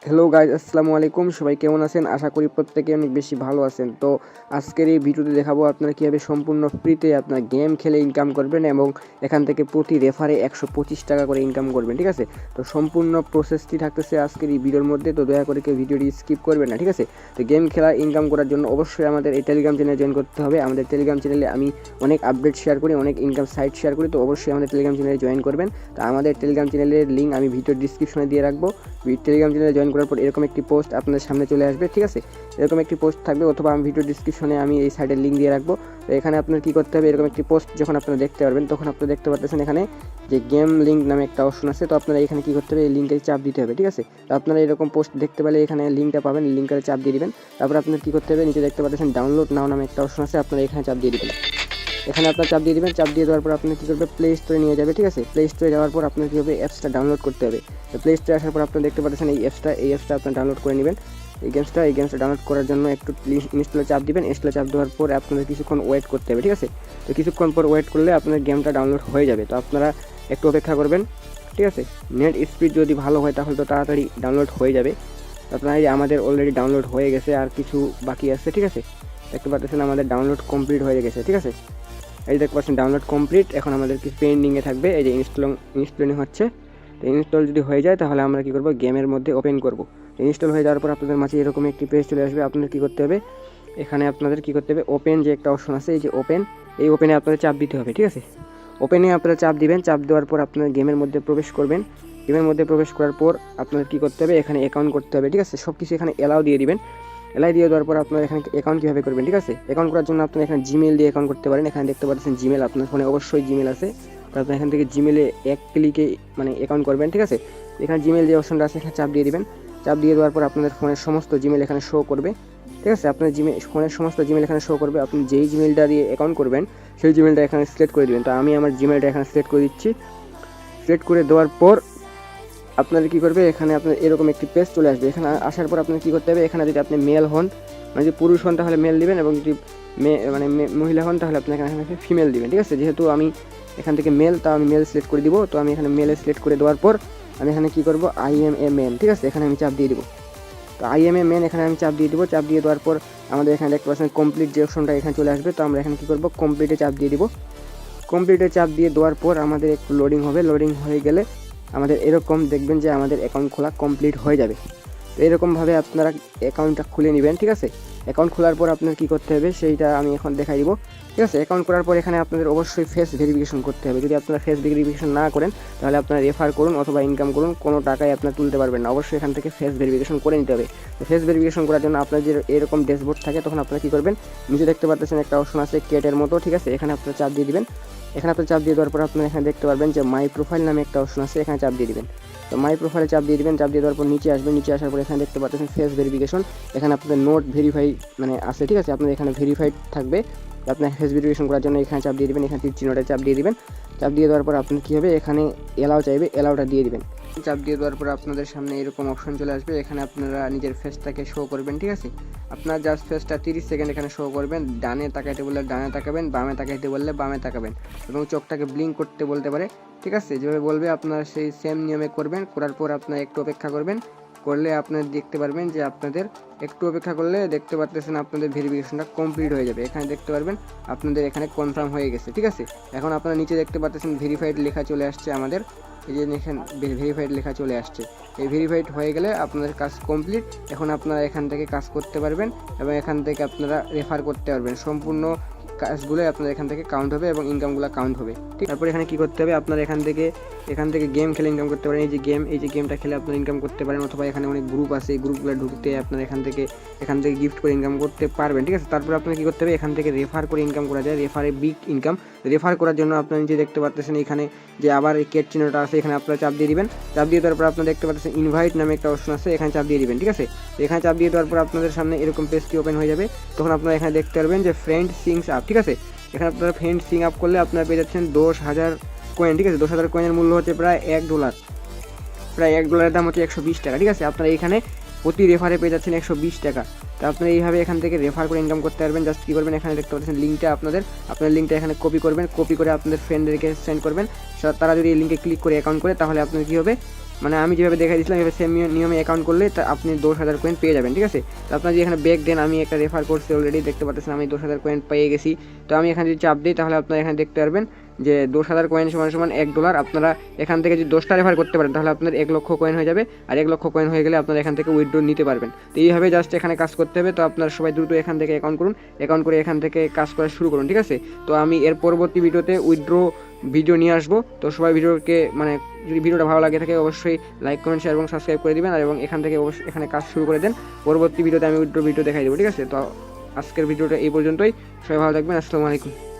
Hello guys, আসসালামু আলাইকুম। সবাই কেমন আছেন? আশা করি প্রত্যেকে অনেক বেশি ভালো আছেন। তো আজকের এই ভিডিওতে দেখাবো আপনারা কীভাবে সম্পূর্ণ ফ্রিতে আপনারা গেম খেলে ইনকাম করবেন এবং এখান থেকে প্রতি রেফারে 125 টাকা করে ইনকাম করবেন। ঠিক আছে, তো সম্পূর্ণ প্রসেসটি থাকতেছে আজকের এই ভিডিওর মধ্যে, তো দয়া করে কেউ ভিডিওটি স্কিপ করবেন না। ঠিক আছে, তো গেম খেলা ইনকাম করার জন্য অবশ্যই আমাদের এই টেলিগ্রাম চ্যানেলে জয়েন করতে হবে। আমাদের টেলিগ্রাম চ্যানেলে আমি অনেক আপডেট শেয়ার করি, অনেক ইনকাম সাইট শেয়ার করি, তো অবশ্যই আমাদের টেলিগ্রাম চ্যানেলে জয়েন করবেন। তো আমাদের টেলিগ্রাম চ্যানেলের লিঙ্ক আমি ভিডিওর ডিসক্রিপশনে দিয়ে রাখবো। টেলিগ্রাম চ্যানেলে জয়েন করার পর এরকম একটি পোস্ট আপনাদের সামনে চলে আসবে। ঠিক আছে, এরকম একটি পোস্ট থাকবে, অথবা আমি ভিডিও ডিসক্রিপশনে আমি এই সাইটের লিঙ্ক দিয়ে রাখবো। তো এখানে আপনার কী করতে হবে, এরকম একটি পোস্ট যখন আপনারা দেখতে পারবেন তখন আপনারা দেখতে পাচ্ছেন এখানে যে গেম লিঙ্ক নামে একটা অপশন আছে। তো আপনারা এখানে কী করতে হবে, এই লিঙ্কে চাপ দিতে হবে। ঠিক আছে, তো আপনারা এরকম পোস্ট দেখতে পেলে এখানে লিঙ্কটা পাবেন, লিঙ্কের চাপ দিয়ে দিবেন। তারপর আপনার কী করতে হবে, নিচে দেখতে পাচ্ছেন ডাউনলোড নাও নামে একটা অপশন আছে, আপনারা এখানে চাপ দিয়ে দিবেন। এখানে আপনার চাপ দিয়ে দেবেন। চাপ দিয়ে দেওয়ার পর আপনি কী করবে, প্লে স্টোরে নিয়ে যাবে। ঠিক আছে, প্লে স্টোরে যাওয়ার পর আপনার কী হবে, অ্যাপসটা ডাউনলোড করতে হবে। তো প্লে স্টোরে আসার পর আপনারা দেখতে পাচ্ছেন এই অ্যাপসটা আপনার ডাউনলোড করে নেবেন। এই গেমসটা ডাউনলোড করার জন্য একটু ইনস্টলে চাপ দিবেন। ইনস্টলে চাপ দেওয়ার পর আপনাদের কিছুক্ষণ ওয়েট করতে হবে। ঠিক আছে, তো কিছুক্ষণ পর ওয়েট করলে আপনার গেমটা ডাউনলোড হয়ে যাবে। তো আপনারা একটু অপেক্ষা করবেন। ঠিক আছে, নেট স্পিড যদি ভালো হয় তাহলে তো তাড়াতাড়ি ডাউনলোড হয়ে যাবে। আপনারা আমাদের অলরেডি ডাউনলোড হয়ে গেছে, আর কিছু বাকি আছে। ঠিক আছে, দেখতে পাচ্ছেন আমাদের ডাউনলোড কমপ্লিট হয়ে গেছে। ঠিক আছে, এই দেখতে পাচ্ছেন ডাউনলোড কমপ্লিট। এখন আমাদের কি পেন্ডিংয়ে থাকবে, এই যে ইনস্টলিং হচ্ছে। তো ইনস্টল যদি হয়ে যায় তাহলে আমরা কী করবো, গেমের মধ্যে ওপেন করব। ইনস্টল হয়ে যাওয়ার পর আপনাদের মাঝে এরকম একটি পেজ চলে আসবে। আপনাদের কী করতে হবে, এখানে আপনাদের কী করতে হবে, ওপেন যে একটা অপশন আছে, এই যে ওপেন, এই ওপেনে আপনাদের চাপ দিতে হবে। ঠিক আছে, ওপেনে আপনারা চাপ দিবেন। চাপ দেওয়ার পর আপনারা গেমের মধ্যে প্রবেশ করবেন। গেমের মধ্যে প্রবেশ করার পর আপনাদের কী করতে হবে, এখানে অ্যাকাউন্ট করতে হবে। ঠিক আছে, সব কিছু এখানে অ্যালাউ দিয়ে দিবেন। এলাই দিয়ে দেওয়ার পর আপনারা এখানে অ্যাকাউন্ট কীভাবে করবেন। ঠিক আছে, অ্যাকাউন্ট করার জন্য আপনারা এখানে জিমেল দিয়ে অ্যাকাউন্ট করতে পারেন। এখানে দেখতে পাচ্ছেন জিমেল, আপনার ফোনে অবশ্যই জিমেল আছে। তো আপনি এখান থেকে জিমেলে এক ক্লিকে অ্যাকাউন্ট করবেন। ঠিক আছে, এখানে জিমেল যে অপশনটা আছে এখানে চাপ দিয়ে দিবেন। চাপ দিয়ে দেওয়ার পর আপনাদের ফোনের সমস্ত জিমেল এখানে শো করবে। ঠিক আছে, আপনার ফোনের সমস্ত জিমেল এখানে শো করবে। আপনি যেই জিমেলটা দিয়ে অ্যাকাউন্ট করবেন সেই জিমেলটা এখানে সিলেক্ট করে দেবেন। তো আমি আমার জিমেলটা এখানে সিলেক্ট করে দিচ্ছি। সিলেক্ট করে দেওয়ার পর আপনাদের কী করবে, এখানে আপনার এরকম একটি পেজ চলে আসবে। এখানে আসার পর আপনার কী করতে হবে, এখানে যদি আপনি মেল হন, যদি পুরুষ হন তাহলে মেল দিবেন, এবং যদি মহিলা হন তাহলে আপনি এখানে ফিমেল দিবেন। ঠিক আছে, যেহেতু আমি এখান থেকে মেল, তা আমি মেল সিলেক্ট করে দিব। তো আমি এখানে মেলে সিলেক্ট করে দেওয়ার পর আমি এখানে কী করবো, IMA। ঠিক আছে, এখানে আমি চাপ দিয়ে দিব। তো IMA এখানে আমি চাপ দিয়ে দেবো। চাপ দিয়ে দেওয়ার পর আমাদের এখানে দেখতে পাচ্ছেন কমপ্লিট যে অপশনটা এখানে চলে আসবে। তো আমরা এখানে কী করবো, কমপ্লিটে চাপ দিয়ে দিব। কমপ্লিটে চাপ দিয়ে দেওয়ার পর আমাদের একটু লোডিং হবে। লোডিং হয়ে গেলে আমাদের এরকম দেখবেন যে আমাদের অ্যাকাউন্ট খোলা কমপ্লিট হয়ে যাবে। তো এরকমভাবে আপনারা অ্যাকাউন্টটা খুলে নেবেন। ঠিক আছে, অ্যাকাউন্ট খোলার পর আপনার কী করতে হবে সেইটা আমি এখন দেখাই দিব। ঠিক আছে, অ্যাকাউন্ট করার পর এখানে আপনাদের অবশ্যই ফেস ভেরিফিকেশন করতে হবে। যদি আপনারা ফেস ভেরিফিকেশন না করেন তাহলে আপনারা রেফার করুন অথবা ইনকাম করুন, কোনো টাকাই আপনার তুলতে পারবেন না। অবশ্যই এখান থেকে ফেস ভেরিফিকেশন করে নিতে হবে। তো ফেস ভেরিফিকেশন করার জন্য আপনার যে এরকম ড্যাশবোর্ড থাকে তখন আপনারা কী করবেন, নিচে দেখতে পাচ্ছেন একটা অপশন আছে কেটের মতো। ঠিক আছে, এখানে আপনারা চাপ দিয়ে দিবেন। এখানে আপনার চাপ দিয়ে দেওয়ার পর আপনারা এখানে দেখতে পারবেন যে মাই প্রোফাইল নামে একটা অপশন আছে, এখানে চাপ দিয়ে দিবেন। তো মাই প্রোফাইলে চাপ দিয়ে দিবেন। চাপ দিয়ে দেওয়ার পর নিচে আসবেন। নিচে আসার পর এখানে দেখতে পাচ্ছেন ফেস ভেরিফিকেশন, এখানে আপনাদের নোট ভেরিফাই আছে। ঠিক আছে, আপনার এখানে ভেরিফাইড থাকবে। আপনার ফেস ভেরিফিকেশন করার জন্য এখানে চাপ দিয়ে দিবেন। এখানে তীর চিহ্নটা চাপ দিয়ে দিবেন। চাপ দিয়ে দেওয়ার পর আপনার কী হবে, এখানে এলাও চাইবে, এলাওটা দিয়ে দিবেন। চাপ দিয়ে দেওয়ার পর আপনাদের সামনে এরকম অপশন চলে আসবে। এখানে আপনারা নিজের ফেসটাকে শো করবেন। ঠিক আছে, আপনার জাস্ট ফেসটা 30 সেকেন্ড এখানে শো করবেন। ডানে তাকাইতে বললে ডানে তাকাবেন, বামে তাকাইতে বললে বামে তাকাবেন, এবং চোখটাকে ব্লিঙ্ক করতে বলতে পারে। ঠিক আছে, যেভাবে বলবে আপনারা সেই সেম নিয়মে করবেন। করার পর আপনারা একটু অপেক্ষা করবেন। করলে আপনারা দেখতে পারবেন যে আপনাদের একটু অপেক্ষা করলে দেখতে পাচ্ছেন আপনাদের ভেরিফিকেশনটা কমপ্লিট হয়ে যাবে। এখানে দেখতে পারবেন আপনাদের এখানে কনফার্ম হয়ে গেছে। ঠিক আছে, এখন আপনারা নিচে দেখতে পাচ্ছেন ভেরিফাইড লেখা চলে আসছে আমাদের, এই যে দেখেন ভেরিফাইড লেখা চলে আসছে। এই ভেরিফাইড হয়ে গেলে আপনাদের কাজ কমপ্লিট। এখন আপনারা এখান থেকে কাজ করতে পারবেন এবং এখান থেকে আপনারা রেফার করতে পারবেন। সম্পূর্ণ কাজগুলোই আপনার এখান থেকে কাউন্ট হবে এবং ইনকামগুলো কাউন্ট হবে। ঠিক, তারপর এখানে কী করতে হবে, আপনারা এখান থেকে গেম খেলে ইনকাম করতে পারেন। এই যে গেমটা খেলে আপনারা ইনকাম করতে পারেন, অথবা এখানে অনেক গ্রুপ আছে, এই গ্রুপগুলো ঢুকতে আপনারা এখান থেকে গিফট করে ইনকাম করতে পারবেন। ঠিক আছে, তারপর আপনারা কী করতে হবে, এখান থেকে রেফার করে ইনকাম করা যায়। রেফারে বিগ ইনকাম। রেফার করার জন্য আপনারা নিজে দেখতে পাচ্ছেন এখানে যে আবার এই কেট চিহ্নটা আছে, এখানে আপনারা চাপ দিয়ে দিবেন। চাপ দিয়ে দেওয়ার পর আপনারা দেখতে পাচ্ছেন ইনভাইট নামে একটা অপশন আছে, এখানে চাপ দিয়ে দিবেন। ঠিক আছে, এখানে চাপ দিয়ে দেওয়ার পর আপনাদের সামনে এরকম পেজটি ওপেন হয়ে যাবে। তখন আপনারা এখানে দেখতে পারবেন যে ফ্রেন্ড সিংস আপ। ঠিক আছে, এখানে আপনারা ফ্রেন্ড সিং আপ করলে আপনারা পেয়ে যাচ্ছেন 10,000 কয়েন। ঠিক আছে, 10,000 কয়েনের মূল্য হচ্ছে প্রায় $1। প্রায় $1 দাম হচ্ছে 120 টাকা। ঠিক আছে, আপনারা এখানে প্রতি রেফারে পেয়ে যাচ্ছেন 120 টাকা। তো আপনারা এইভাবে এখান থেকে রেফার করে ইনকাম করতে পারবেন। জাস্ট কী করবেন, এখানে দেখতে পাচ্ছেন লিঙ্কটা আপনার লিঙ্কটা এখানে কপি করবেন। কপি করে আপনাদের ফ্রেন্ডদেরকে সেন্ড করবেন। তারা যদি এই লিঙ্কে ক্লিক করে অ্যাকাউন্ট করে তাহলে আপনার কী হবে, মানে আমি যেভাবে দেখাই দিয়েছিলাম এভাবে সেম নিয়মে অ্যাকাউন্ট করলে তা আপনি 10,000 কয়েন পেয়ে যাবেন, ঠিক আছে। তো আপনার যে এখানে ব্যাক দেন, আমি একটা রেফার করছি অলরেডি, দেখতে পাচ্ছেন আমি 10,000 কয়েন পেয়ে গেছি। তো আমি এখানে যদি চাপ দিই তাহলে আপনারা এখানে দেখতে পারবেন যে 10,000 কয়েন সমান সমান $1। আপনারা এখান থেকে যদি 10টা রেফার করতে পারেন তাহলে আপনার 1 লক্ষ কয়েন হয়ে যাবে, আর 1 লক্ষ কয়েন হয়ে গেলে আপনারা এখান থেকে উইথড্র নিতে পারবেন। তো এইভাবে জাস্ট এখানে কাজ করতে হবে। তো আপনারা সবাই দ্রুত এখান থেকে অ্যাকাউন্ট করুন, অ্যাকাউন্ট করে এখান থেকে কাজ করা শুরু করুন, ঠিক আছে। তো আমি এর পরবর্তী ভিডিওতে উইথড্র ভিডিও নিয়ে আসবো। তো সবাই ভিডিওকে মানে যদি ভিডিওটা ভালো লাগে থাকে অবশ্যই লাইক কমেন্ট শেয়ার এবং সাবস্ক্রাইব করে দিবেন, আর এবং এখান থেকে অবশ্যই এখানে কাজ শুরু করে দেন। পরবর্তী ভিডিওতে আমি উইথড্র ভিডিও দেখাই দেবো, ঠিক আছে। তো আজকের ভিডিওটা এই পর্যন্তই, সবাই ভালো থাকবেন, আসসালামু আলাইকুম।